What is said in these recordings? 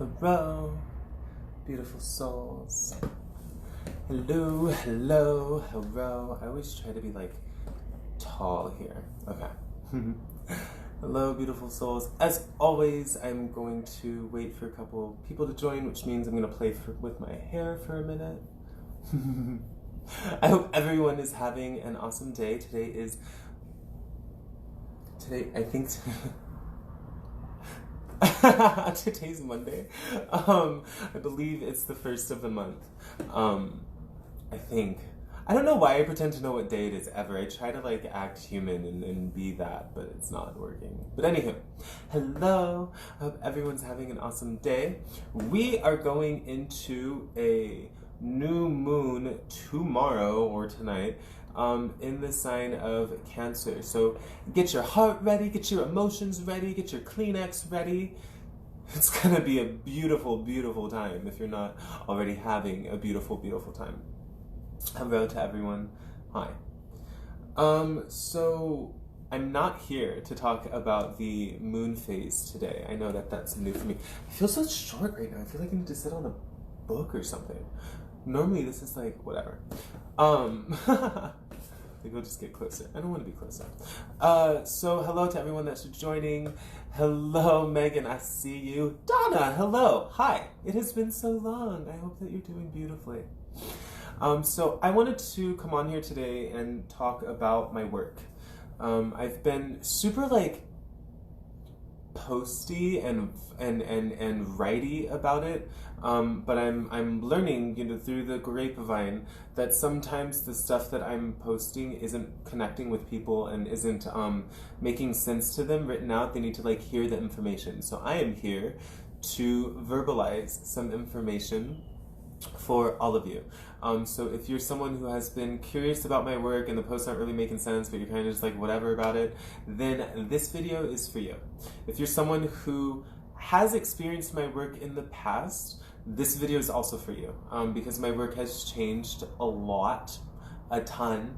Hello, beautiful souls. Hello, hello, hello. I always try to be like tall here. Okay. Hello, beautiful souls. As always, I'm going to wait for a couple people to join, which means I'm going to play with my hair for a minute. I hope everyone is having an awesome day. Today, I think, today's Monday. I believe it's the first of the month. I think. I don't know why I pretend to know what day it is ever. I try to like act human and be that, but it's not working. But anywho, hello. I hope everyone's having an awesome day. We are going into a new moon tomorrow or tonight in the sign of Cancer. So get your heart ready, get your emotions ready, get your Kleenex ready. It's gonna be a beautiful, beautiful time if you're not already having a beautiful, beautiful time. Hello to everyone. Hi. So I'm not here to talk about the moon phase today. I know that that's new for me. I feel so short right now. I feel like I need to sit on a book or something. Normally this is like, whatever. Maybe we'll just get closer. I don't want to be closer. So hello to everyone that's joining. Hello, Megan, I see you. Donna, hello. Hi. It has been so long. I hope that you're doing beautifully. So I wanted to come on here today and talk about my work. I've been super like posty and writey about it, but I'm learning, through the grapevine that sometimes the stuff that I'm posting isn't connecting with people and isn't making sense to them written out. They need to like hear the information. So I am here to verbalize some information for all of you. So if you're someone who has been curious about my work and the posts aren't really making sense, but you're kind of just like whatever about it, then this video is for you. If you're someone who has experienced my work in the past, this video is also for you, because my work has changed a lot, a ton,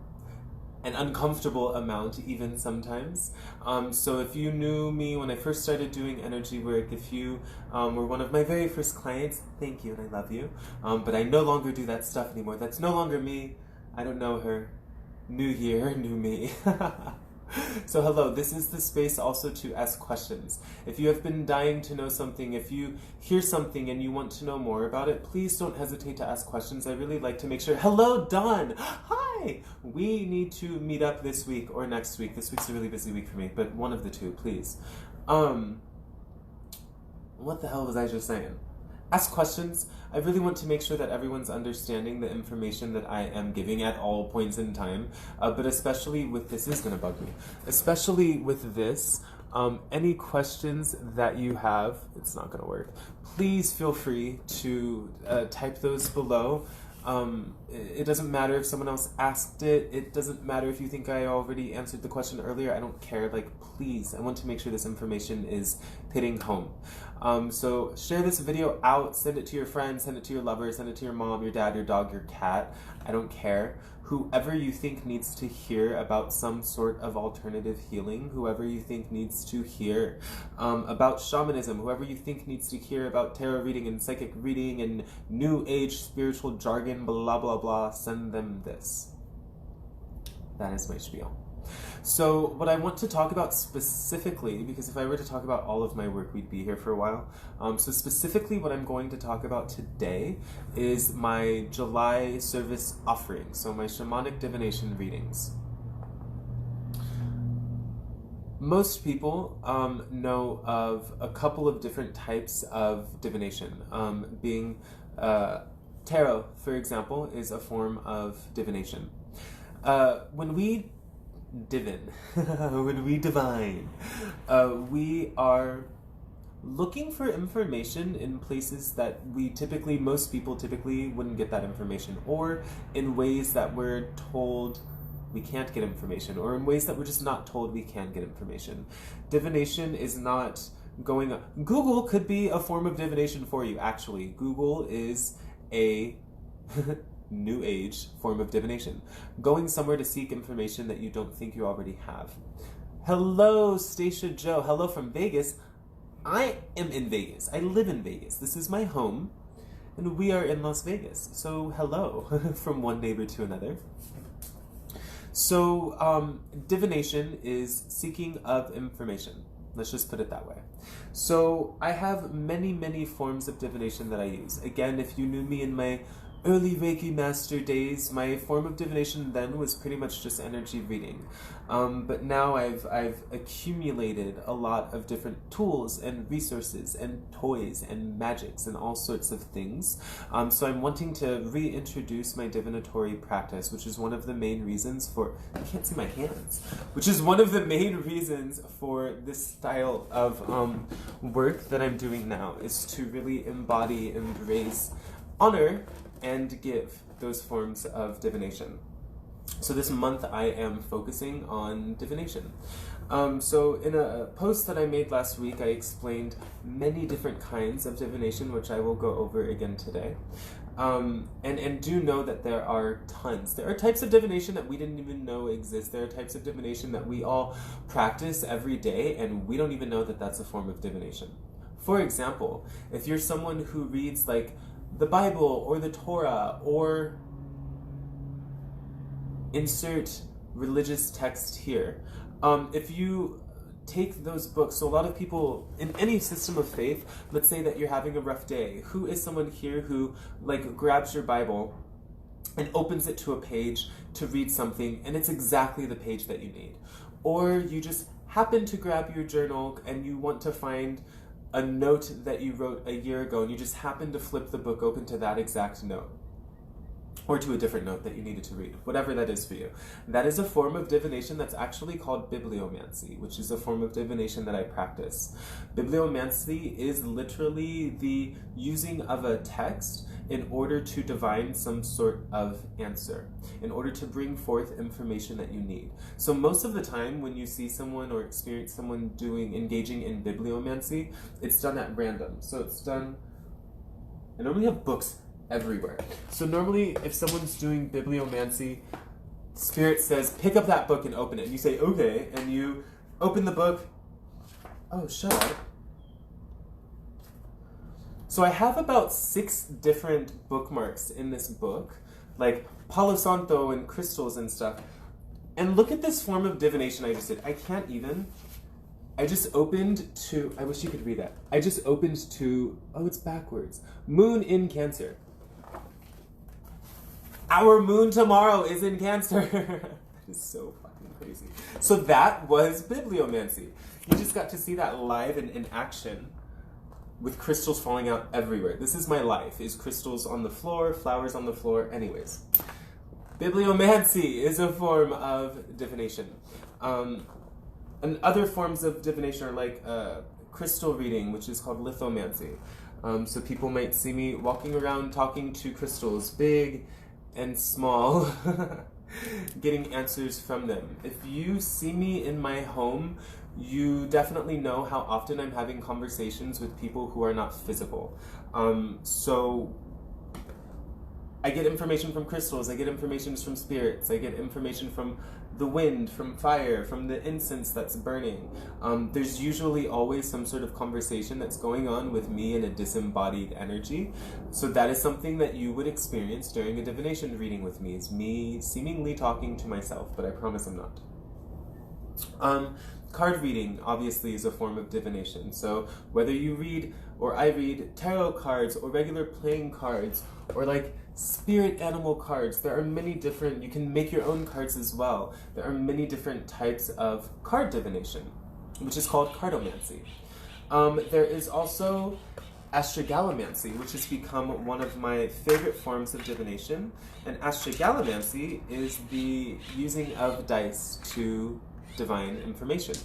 an uncomfortable amount even sometimes. So if you knew me when I first started doing energy work, if you were one of my very first clients, thank you and I love you. But I no longer do that stuff anymore. That's no longer me. I don't know her. New year, new me. So hello, this is the space also to ask questions. If you have been dying to know something, if you hear something and you want to know more about it, please don't hesitate to ask questions. I really like to make sure. Hello, Dawn! Hi! We need to meet up this week or next week. This week's a really busy week for me, but one of the two, please. What the hell was I just saying? Ask questions. I really want to make sure that everyone's understanding the information that I am giving at all points in time, but especially with this is going to bug me. Especially with this, any questions that you have, it's not going to work. Please feel free to type those below. It doesn't matter if someone else asked it. It doesn't matter if you think I already answered the question earlier. I don't care. Like, please, I want to make sure this information is hitting home. So share this video out, send it to your friends, send it to your lover, send it to your mom, your dad, your dog, your cat. I don't care. Whoever you think needs to hear about some sort of alternative healing, whoever you think needs to hear about shamanism, whoever you think needs to hear about tarot reading and psychic reading and new age spiritual jargon, blah, blah, blah, send them this. That is my spiel. So what I want to talk about specifically, because if I were to talk about all of my work, we'd be here for a while. So specifically what I'm going to talk about today is my July service offering. So my Shamanic Divination readings. Most people know of a couple of different types of divination, being tarot, for example, is a form of divination. When we when we divine, we are looking for information in places that most people typically wouldn't get that information, or in ways that we're told we can't get information, or in ways that we're just not told we can get information. Divination is not going up. Google could be a form of divination for you, actually. Google is a new age form of divination. Going somewhere to seek information that you don't think you already have. Hello, Stacia Joe. Hello from Vegas. I am in Vegas. I live in Vegas. This is my home, and we are in Las Vegas. So hello from one neighbor to another. So divination is seeking of information. Let's just put it that way. So I have many forms of divination that I use. Again, if you knew me in my early Reiki master days, my form of divination then was pretty much just energy reading. But now I've accumulated a lot of different tools and resources and toys and magics and all sorts of things. So I'm wanting to reintroduce my divinatory practice, which is one of the main reasons for, I can't see my hands, which is one of the main reasons for this style of work that I'm doing now, is to really embody, embrace, honor, and give those forms of divination. So this month I am focusing on divination. So in a post that I made last week, I explained many different kinds of divination, which I will go over again today. And do know that there are tons. There are types of divination that we didn't even know exist. There are types of divination that we all practice every day, and we don't even know that that's a form of divination. For example, if you're someone who reads like the Bible or the Torah or insert religious text here, if you take those books, so a lot of people in any system of faith, let's say that you're having a rough day, who is someone here who like grabs your Bible and opens it to a page to read something and it's exactly the page that you need? Or you just happen to grab your journal and you want to find a note that you wrote a year ago and you just happen to flip the book open to that exact note, or to a different note that you needed to read, whatever that is for you. That is a form of divination that's actually called bibliomancy, which is a form of divination that I practice. Bibliomancy is literally the using of a text in order to divine some sort of answer, in order to bring forth information that you need. So most of the time when you see someone or experience someone engaging in bibliomancy, it's done at random. So it's done, I normally have books everywhere. So normally if someone's doing bibliomancy, Spirit says, pick up that book and open it. And you say, okay, and you open the book. Oh, shut up. So I have about 6 different bookmarks in this book, like Palo Santo and crystals and stuff. And look at this form of divination I just did. I can't even. I just opened to, I wish you could read that. I just opened to, oh, it's backwards. Moon in Cancer. Our moon tomorrow is in Cancer. That is so fucking crazy. So that was bibliomancy. You just got to see that live and in action, with crystals falling out everywhere. This is my life, is crystals on the floor, flowers on the floor, anyways. Bibliomancy is a form of divination. And other forms of divination are like crystal reading, which is called lithomancy. So people might see me walking around talking to crystals, big and small, getting answers from them. If you see me in my home, you definitely know how often I'm having conversations with people who are not physical. So I get information from crystals, I get information from spirits, I get information from the wind, from fire, from the incense that's burning. There's usually always some sort of conversation that's going on with me in a disembodied energy. So that is something that you would experience during a divination reading with me, is me seemingly talking to myself, but I promise I'm not. Card reading, obviously, is a form of divination. So whether you read, or I read, tarot cards, or regular playing cards, or like spirit animal cards, there are many different, you can make your own cards as well. There are many different types of card divination, which is called cardomancy. There is also astrogalomancy, which has become one of my favorite forms of divination. And astrogalomancy is the using of dice to divine information.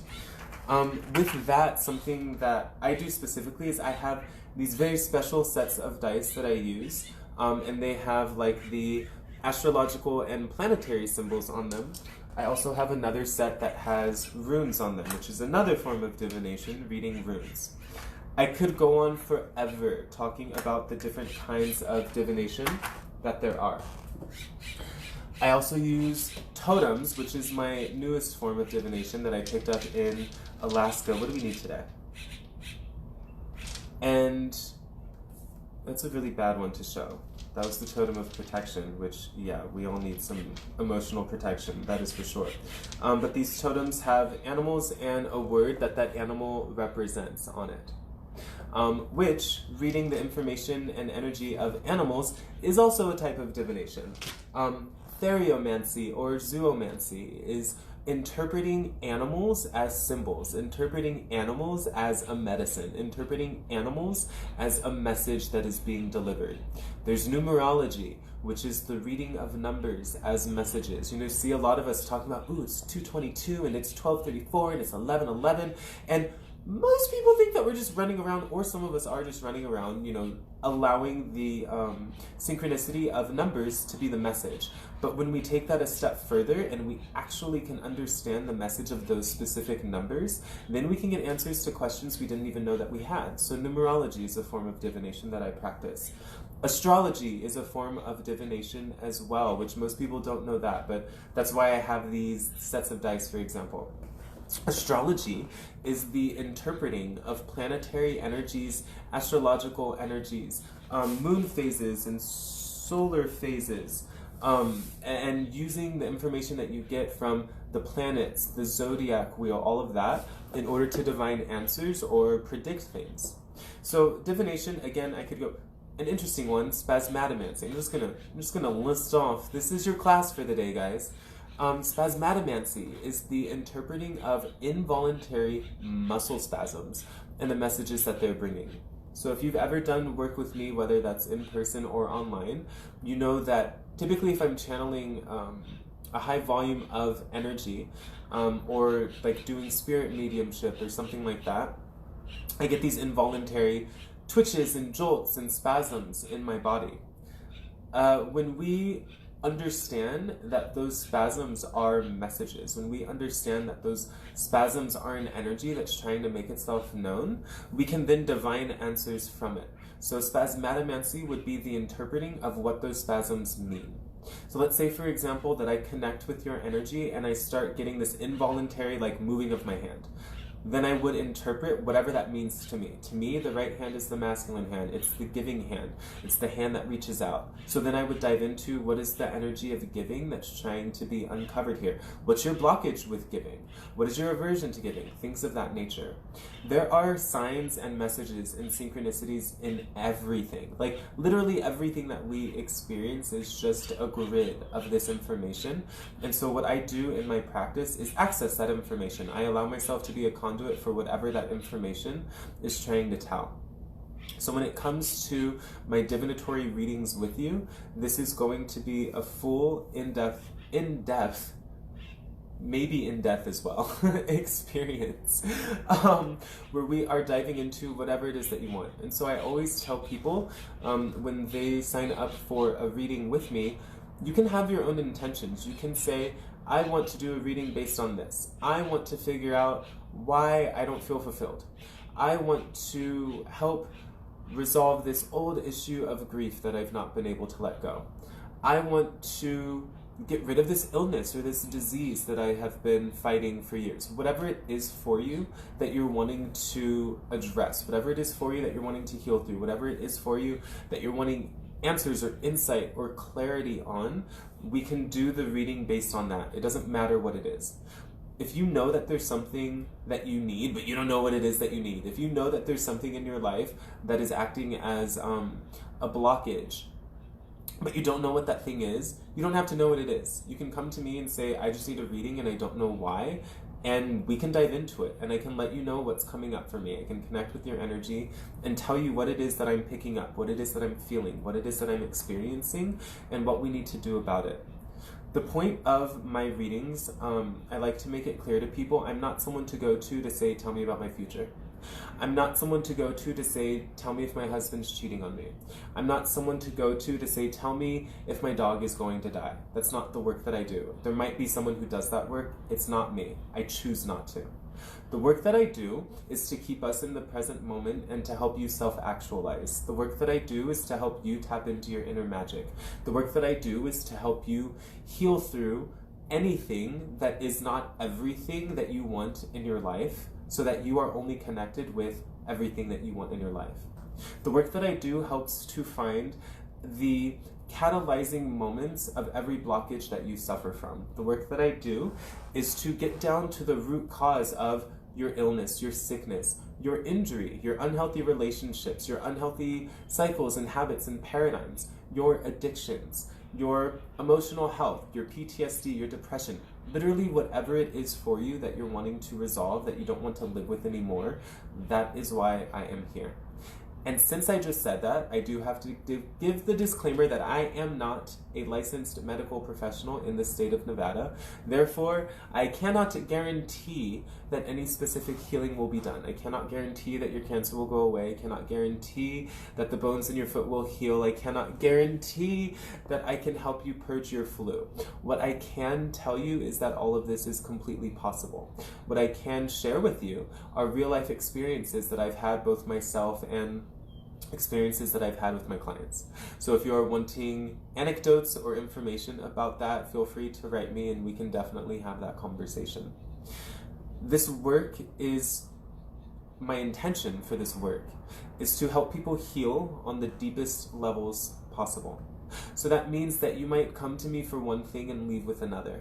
With that, something that I do specifically is I have these very special sets of dice that I use, and they have like the astrological and planetary symbols on them. I also have another set that has runes on them, which is another form of divination, reading runes. I could go on forever talking about the different kinds of divination that there are. I also use totems, which is my newest form of divination that I picked up in Alaska. What do we need today? And that's a really bad one to show. That was the totem of protection, which, yeah, we all need some emotional protection, that is for sure. But these totems have animals and a word that that animal represents on it. Which, reading the information and energy of animals, is also a type of divination. Theriomancy or zoomancy is interpreting animals as symbols, interpreting animals as a medicine, interpreting animals as a message that is being delivered. There's numerology, which is the reading of numbers as messages. You know, see a lot of us talking about, ooh, it's 222 and it's 1234 and it's 1111, and most people think that we're just running around, or some of us are just running around, you know, allowing the synchronicity of numbers to be the message. But when we take that a step further and we actually can understand the message of those specific numbers, then we can get answers to questions we didn't even know that we had. So numerology is a form of divination that I practice. Astrology is a form of divination as well, which most people don't know that, but that's why I have these sets of dice, for example. Astrology is the interpreting of planetary energies, astrological energies, moon phases and solar phases, and using the information that you get from the planets, the zodiac wheel, all of that, in order to divine answers or predict things. So divination, again, I could go, an interesting one, spasmatomancy. I'm just gonna list off. This is your class for the day, guys. Spasmatomancy is the interpreting of involuntary muscle spasms and the messages that they're bringing. So if you've ever done work with me, whether that's in person or online, you know that typically if I'm channeling a high volume of energy, or like doing spirit mediumship or something like that, I get these involuntary twitches and jolts and spasms in my body. When we understand that those spasms are messages, when we understand that those spasms are an energy that's trying to make itself known, we can then divine answers from it. So spasmatomancy would be the interpreting of what those spasms mean. So let's say, for example, that I connect with your energy and I start getting this involuntary like moving of my hand. Then I would interpret whatever that means to me. To me, the right hand is the masculine hand. It's the giving hand. It's the hand that reaches out. So then I would dive into what is the energy of giving that's trying to be uncovered here. What's your blockage with giving? What is your aversion to giving? Things of that nature. There are signs and messages and synchronicities in everything. Like literally everything that we experience is just a grid of this information. And so what I do in my practice is access that information. I allow myself to be a conduit for whatever that information is trying to tell. So when it comes to my divinatory readings with you, this is going to be a full, in-depth, maybe in death as well, experience, where we are diving into whatever it is that you want. And so I always tell people when they sign up for a reading with me, you can have your own intentions. You can say, I want to do a reading based on this. I want to figure out why I don't feel fulfilled. I want to help resolve this old issue of grief that I've not been able to let go. I want to get rid of this illness or this disease that I have been fighting for years. Whatever it is for you that you're wanting to address, whatever it is for you that you're wanting to heal through, whatever it is for you that you're wanting answers or insight or clarity on, we can do the reading based on that. It doesn't matter what it is. If you know that there's something that you need, but you don't know what it is that you need, if you know that there's something in your life that is acting as a blockage, but you don't know what that thing is, you don't have to know what it is. You can come to me and say, I just need a reading and I don't know why, and we can dive into it, and I can let you know what's coming up for me. I can connect with your energy and tell you what it is that I'm picking up, what it is that I'm feeling, what it is that I'm experiencing, and what we need to do about it. The point of my readings, I like to make it clear to people, I'm not someone to go to say, tell me about my future. I'm not someone to go to say, tell me if my husband's cheating on me. I'm not someone to go to say, tell me if my dog is going to die. That's not the work that I do. There might be someone who does that work. It's not me. I choose not to. The work that I do is to keep us in the present moment and to help you self-actualize. The work that I do is to help you tap into your inner magic. The work that I do is to help you heal through anything that is not everything that you want in your life, so that you are only connected with everything that you want in your life. The work that I do helps to find the catalyzing moments of every blockage that you suffer from. The work that I do is to get down to the root cause of your illness, your sickness, your injury, your unhealthy relationships, your unhealthy cycles and habits and paradigms, your addictions, your emotional health, your PTSD, your depression, literally whatever it is for you that you're wanting to resolve, that you don't want to live with anymore. That is why I am here. And since I just said that, I do have to give the disclaimer that I am not a licensed medical professional in the state of Nevada. Therefore, I cannot guarantee that any specific healing will be done. I cannot guarantee that your cancer will go away. I cannot guarantee that the bones in your foot will heal. I cannot guarantee that I can help you purge your flu. What I can tell you is that all of this is completely possible. What I can share with you are real life experiences that I've had both myself and experiences that I've had with my clients. So if you are wanting anecdotes or information about that, feel free to write me and we can definitely have that conversation. This work is, my intention for this work is to help people heal on the deepest levels possible. So that means that you might come to me for one thing and leave with another.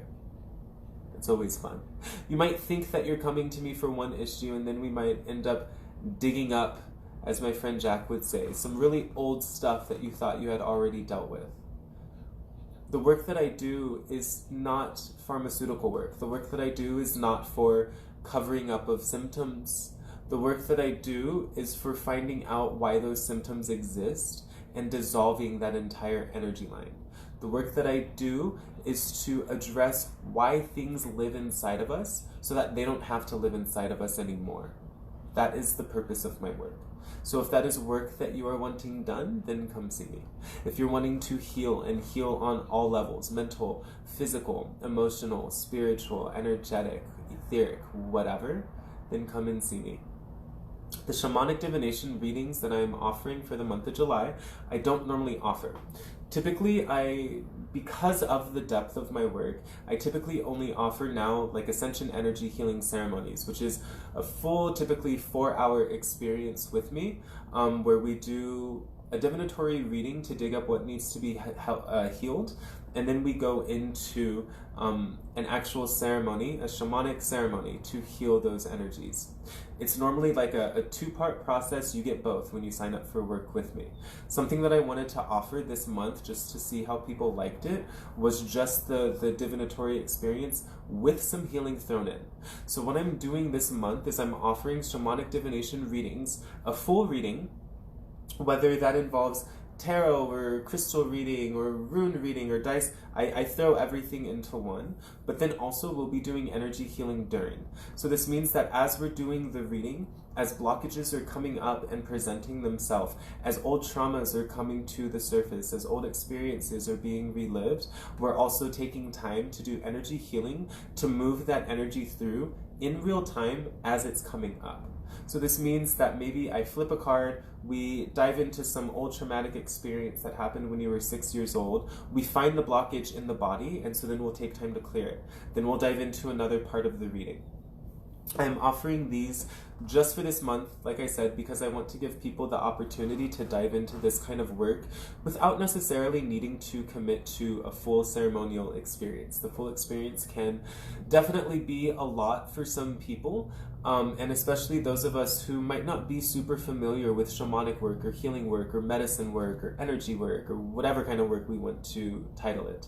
It's always fun. You might think that you're coming to me for one issue and then we might end up digging up, as my friend Jack would say, some really old stuff that you thought you had already dealt with. The work that I do is not pharmaceutical work. The work that I do is not for covering up of symptoms. The work that I do is for finding out why those symptoms exist and dissolving that entire energy line. The work that I do is to address why things live inside of us so that they don't have to live inside of us anymore. That is the purpose of my work. So if that is work that you are wanting done, then come see me. If you're wanting to heal and heal on all levels, mental, physical, emotional, spiritual, energetic, etheric, whatever, then come and see me. The Shamanic Divination readings that I'm offering for the month of July, I don't normally offer. Typically, because of the depth of my work, I typically only offer now like Ascension Energy Healing Ceremonies, which is a full, typically 4-hour experience with me, where we do a divinatory reading to dig up what needs to be healed, and then we go into an actual ceremony, a shamanic ceremony, to heal those energies. It's normally like a 2-part process. You get both when you sign up for work with me. Something that I wanted to offer this month, just to see how people liked it, was just the divinatory experience with some healing thrown in. So what I'm doing this month is I'm offering Shamanic Divination readings, a full reading, whether that involves tarot or crystal reading or rune reading or dice. I throw everything into one, but then also we'll be doing energy healing during. So this means that as we're doing the reading, as blockages are coming up and presenting themselves, as old traumas are coming to the surface, as old experiences are being relived, we're also taking time to do energy healing to move that energy through in real time as it's coming up. So this means that maybe I flip a card, we dive into some old traumatic experience that happened when you were 6 years old, we find the blockage in the body, and so then we'll take time to clear it. Then we'll dive into another part of the reading. I'm offering these just for this month, like I said, because I want to give people the opportunity to dive into this kind of work without necessarily needing to commit to a full ceremonial experience. The full experience can definitely be a lot for some people, and especially those of us who might not be super familiar with shamanic work or healing work or medicine work or energy work or whatever kind of work we want to title it.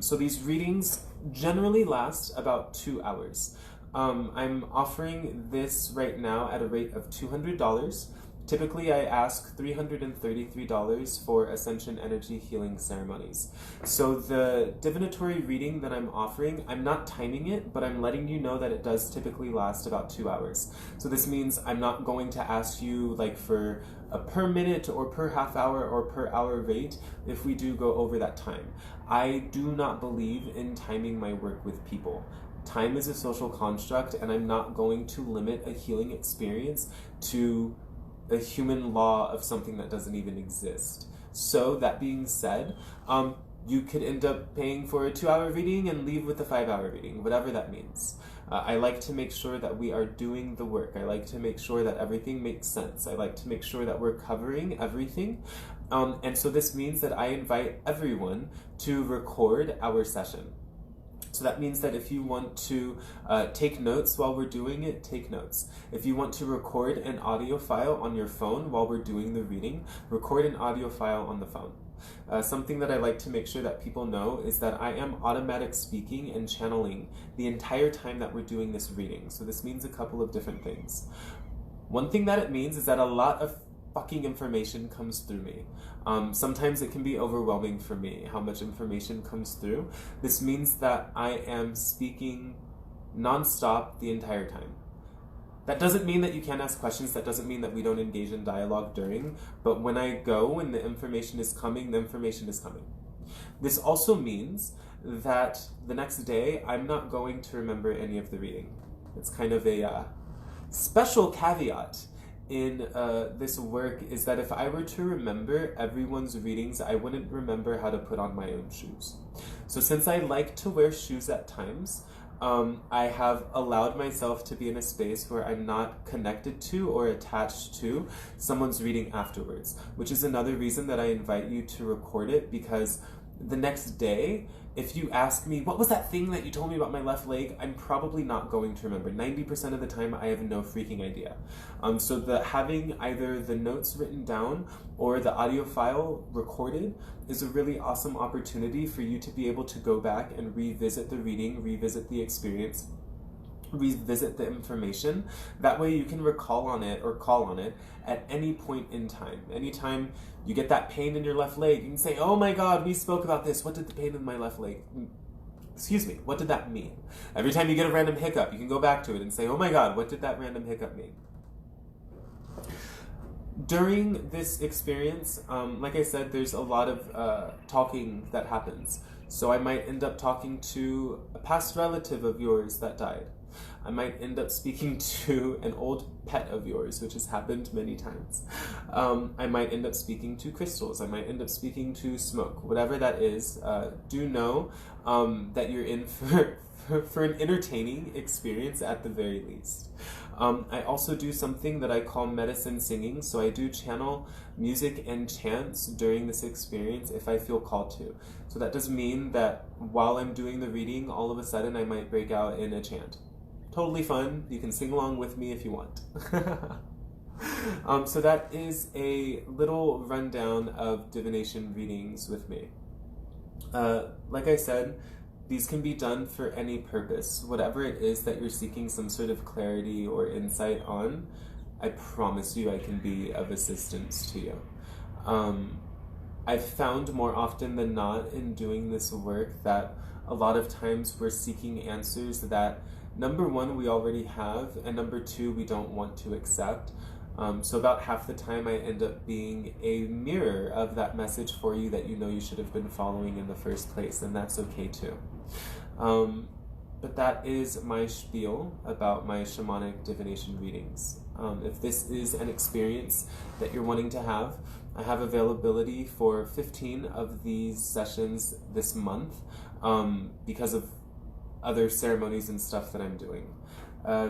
So these readings generally last about 2 hours. I'm offering this right now at a rate of $200. Typically, I ask $333 for Ascension Energy Healing Ceremonies. So the divinatory reading that I'm offering, I'm not timing it, but I'm letting you know that it does typically last about 2 hours. So this means I'm not going to ask you like for a per minute or per half hour or per hour rate if we do go over that time. I do not believe in timing my work with people. Time is a social construct, and I'm not going to limit a healing experience to a human law of something that doesn't even exist. So that being said, you could end up paying for a 2-hour reading and leave with a 5-hour reading, whatever that means. I like to make sure that we are doing the work. I like to make sure that everything makes sense. I like to make sure that we're covering everything. And so this means that I invite everyone to record our session. So that means that if you want to take notes while we're doing it, take notes. If you want to record an audio file on your phone while we're doing the reading, record an audio file on the phone. Something that I like to make sure that people know is that I am automatic speaking and channeling the entire time that we're doing this reading. So this means a couple of different things. One thing that it means is that a lot of fucking information comes through me. Sometimes it can be overwhelming for me how much information comes through. This means that I am speaking nonstop the entire time. That doesn't mean that you can't ask questions. That doesn't mean that we don't engage in dialogue during. But when I go and the information is coming, the information is coming. This also means that the next day, I'm not going to remember any of the reading. It's kind of a special caveat in this work is that if I were to remember everyone's readings, I wouldn't remember how to put on my own shoes. So since I like to wear shoes at times, I have allowed myself to be in a space where I'm not connected to or attached to someone's reading afterwards, which is another reason that I invite you to record it, because the next day, if you ask me, what was that thing that you told me about my left leg? I'm probably not going to remember. 90% of the time, I have no freaking idea. So having either the notes written down or the audio file recorded is a really awesome opportunity for you to be able to go back and revisit the reading, revisit the experience, revisit the information. That way you can recall on it or call on it at any point in time. Anytime you get that pain in your left leg, you can say, oh my God, we spoke about this. What did the pain in my left leg, excuse me, what did that mean? Every time you get a random hiccup, you can go back to it and say, oh my God, what did that random hiccup mean? During this experience, like I said, there's a lot of talking that happens. So I might end up talking to a past relative of yours that died. I might end up speaking to an old pet of yours, which has happened many times. I might end up speaking to crystals. I might end up speaking to smoke. Whatever that is, do know that you're in for an entertaining experience at the very least. I also do something that I call medicine singing, so I do channel music and chants during this experience if I feel called to. So that does mean that while I'm doing the reading, all of a sudden I might break out in a chant. Totally fun. You can sing along with me if you want. So that is a little rundown of divination readings with me. Like I said, these can be done for any purpose. Whatever it is that you're seeking some sort of clarity or insight on, I promise you I can be of assistance to you. I've found more often than not in doing this work that a lot of times we're seeking answers that, number one, we already have, and number two, we don't want to accept. So about half the time I end up being a mirror of that message for you that you know you should have been following in the first place, and that's okay too. But that is my spiel about my shamanic divination readings. If this is an experience that you're wanting to have, I have availability for 15 of these sessions this month because of other ceremonies and stuff that I'm doing.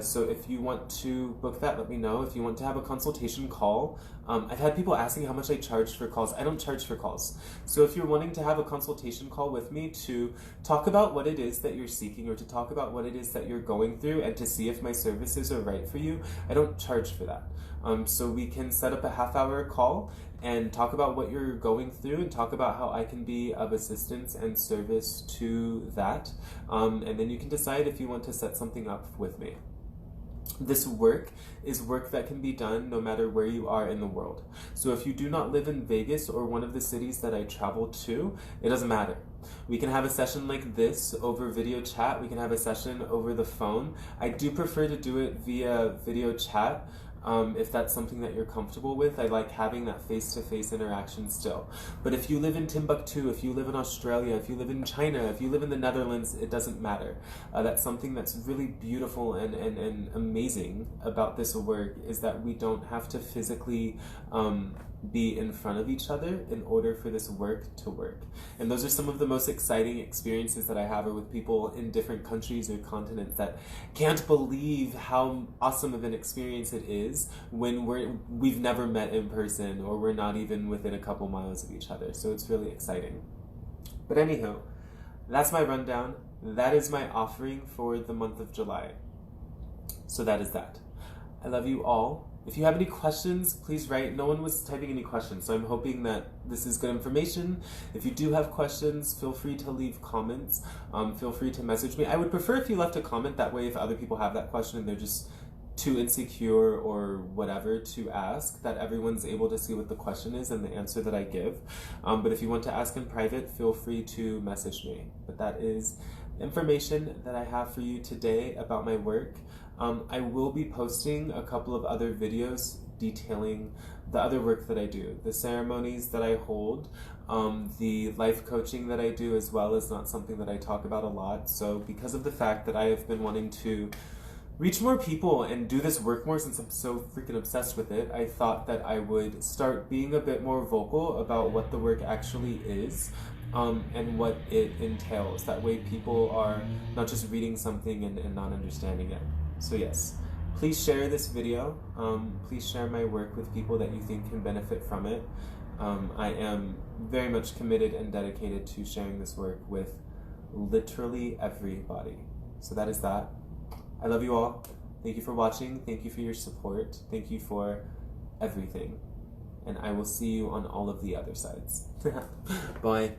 So if you want to book that, let me know. If you want to have a consultation call, I've had people asking how much I charge for calls. I don't charge for calls. So if you're wanting to have a consultation call with me to talk about what it is that you're seeking or to talk about what it is that you're going through and to see if my services are right for you, I don't charge for that. So we can set up a half-hour call and talk about what you're going through and talk about how I can be of assistance and service to that. And then you can decide if you want to set something up with me. This work is work that can be done no matter where you are in the world. So if you do not live in Vegas or one of the cities that I travel to, it doesn't matter. We can have a session like this over video chat. We can have a session over the phone. I do prefer to do it via video chat if that's something that you're comfortable with. I like having that face-to-face interaction still. But if you live in Timbuktu, if you live in Australia, if you live in China, if you live in the Netherlands, it doesn't matter. That's something that's really beautiful and amazing about this work, is that we don't have to physically be in front of each other in order for this work to work. And those are some of the most exciting experiences that I have, are with people in different countries or continents that can't believe how awesome of an experience it is when we've never met in person, or we're not even within a couple miles of each other. So it's really exciting. But anyhow, that's my rundown. That is my offering for the month of July. So that is that. I love you all. If you have any questions, please write. No one was typing any questions, so I'm hoping that this is good information. If you do have questions, feel free to leave comments. Feel free to message me. I would prefer if you left a comment. That way, if other people have that question and they're just too insecure or whatever to ask, that everyone's able to see what the question is and the answer that I give. But if you want to ask in private, feel free to message me. But that is information that I have for you today about my work. I will be posting a couple of other videos detailing the other work that I do, the ceremonies that I hold, the life coaching that I do as well is not something that I talk about a lot. So because of the fact that I have been wanting to reach more people and do this work more since I'm so freaking obsessed with it, I thought that I would start being a bit more vocal about what the work actually is. And what it entails. That way people are not just reading something and not understanding it. So yes, please share this video. Please share my work with people that you think can benefit from it. I am very much committed and dedicated to sharing this work with literally everybody. So that is that. I love you all. Thank you for watching. Thank you for your support. Thank you for everything. And I will see you on all of the other sides. Bye.